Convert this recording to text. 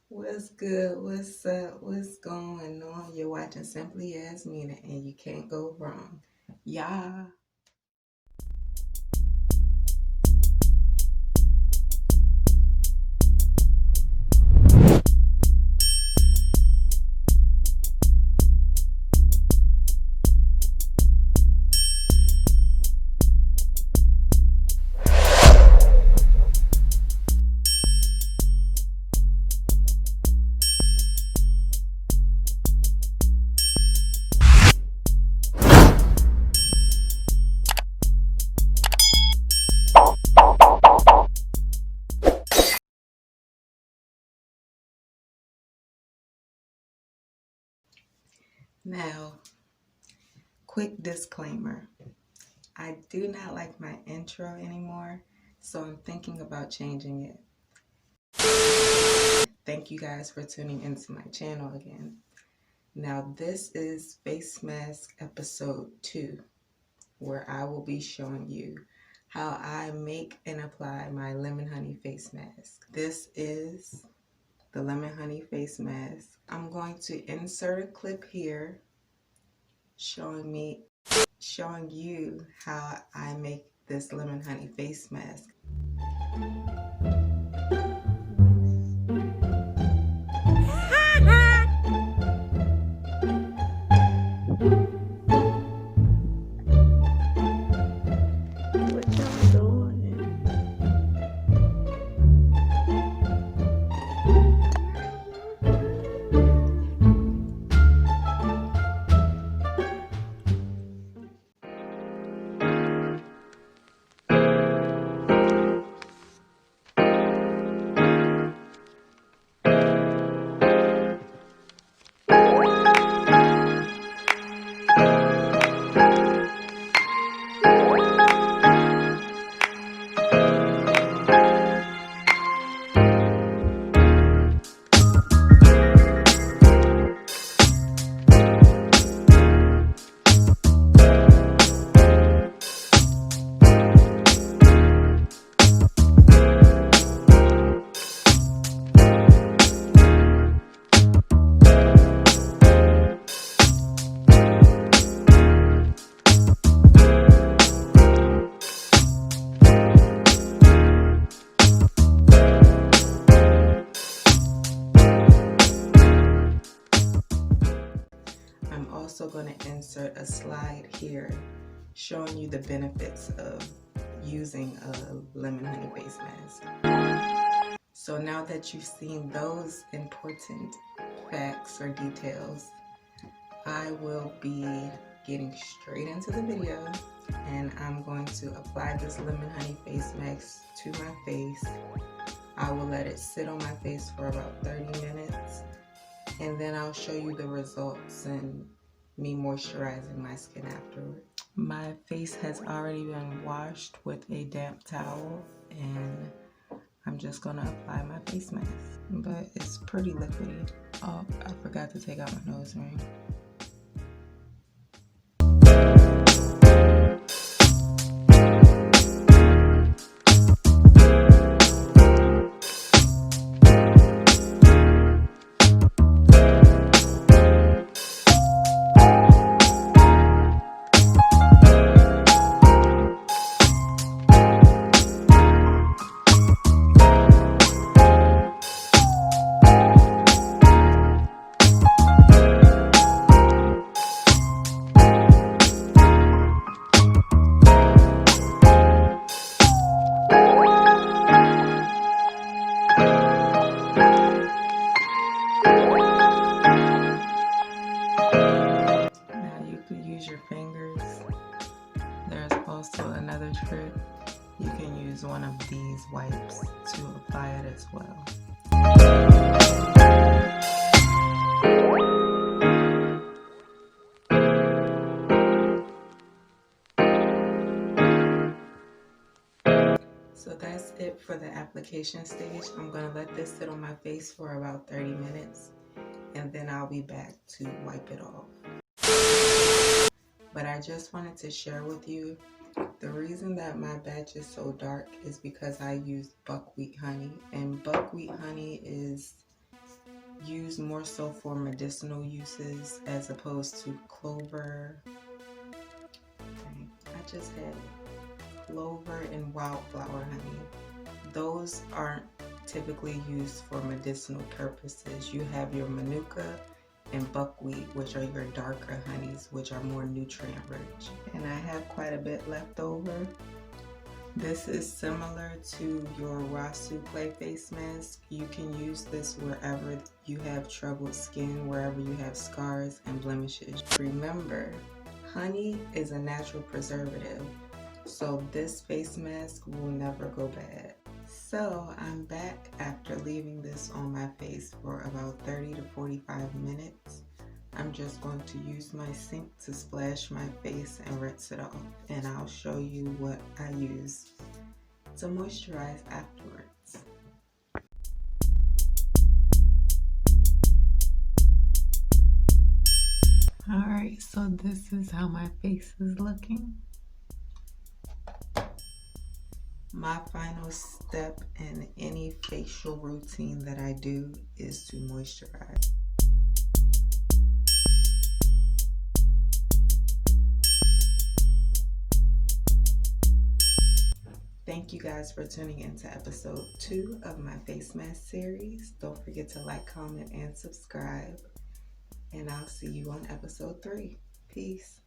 What's good? What's up? What's going on? You're watching Simply As Mina, and you can't go wrong. Yeah. Now, quick disclaimer. I do not like my intro anymore, so I'm thinking about changing it. Thank you guys for tuning into my channel again. Now, this is Face Mask episode 2, where I will be showing you how I make and apply my lemon honey face mask. This is the lemon honey face mask. I'm going to insert a clip here showing you how I make this lemon honey face mask. What y'all doing? I'm also going to insert a slide here showing you the benefits of using a lemon honey face mask. So now that you've seen those important facts or details, I will be getting straight into the video, and I'm going to apply this lemon honey face mask to my face. I will let it sit on my face for about 30 minutes, and then I'll show you the results and me moisturizing my skin afterward. My face has already been washed with a damp towel, and I'm just gonna apply my face mask, but it's pretty liquidy. Oh, I forgot to take out my nose ring. Your fingers. There's also another trick. You can use one of these wipes to apply it as well. So that's it for the application stage. I'm going to let this sit on my face for about 30 minutes, and then I'll be back to wipe it off. But I just wanted to share with you, the reason that my batch is so dark is because I used buckwheat honey, and buckwheat honey is used more so for medicinal uses as opposed to clover. Okay. I just had clover and wildflower honey. Those aren't typically used for medicinal purposes. You have your manuka and buckwheat, which are your darker honeys, which are more nutrient rich. And I have quite a bit left over. This is similar to your Rasu clay face mask. You can use this wherever you have troubled skin, wherever you have scars and blemishes. Remember, honey is a natural preservative, so this face mask will never go bad. So I'm back after leaving this on my face for about 30 to 45 minutes. I'm just going to use my sink to splash my face and rinse it off. And I'll show you what I use to moisturize afterwards. Alright, so this is how my face is looking. My final step in any facial routine that I do is to moisturize. Thank you guys for tuning into episode 2 of my face mask series. Don't forget to like, comment, and subscribe. And I'll see you on episode 3. Peace.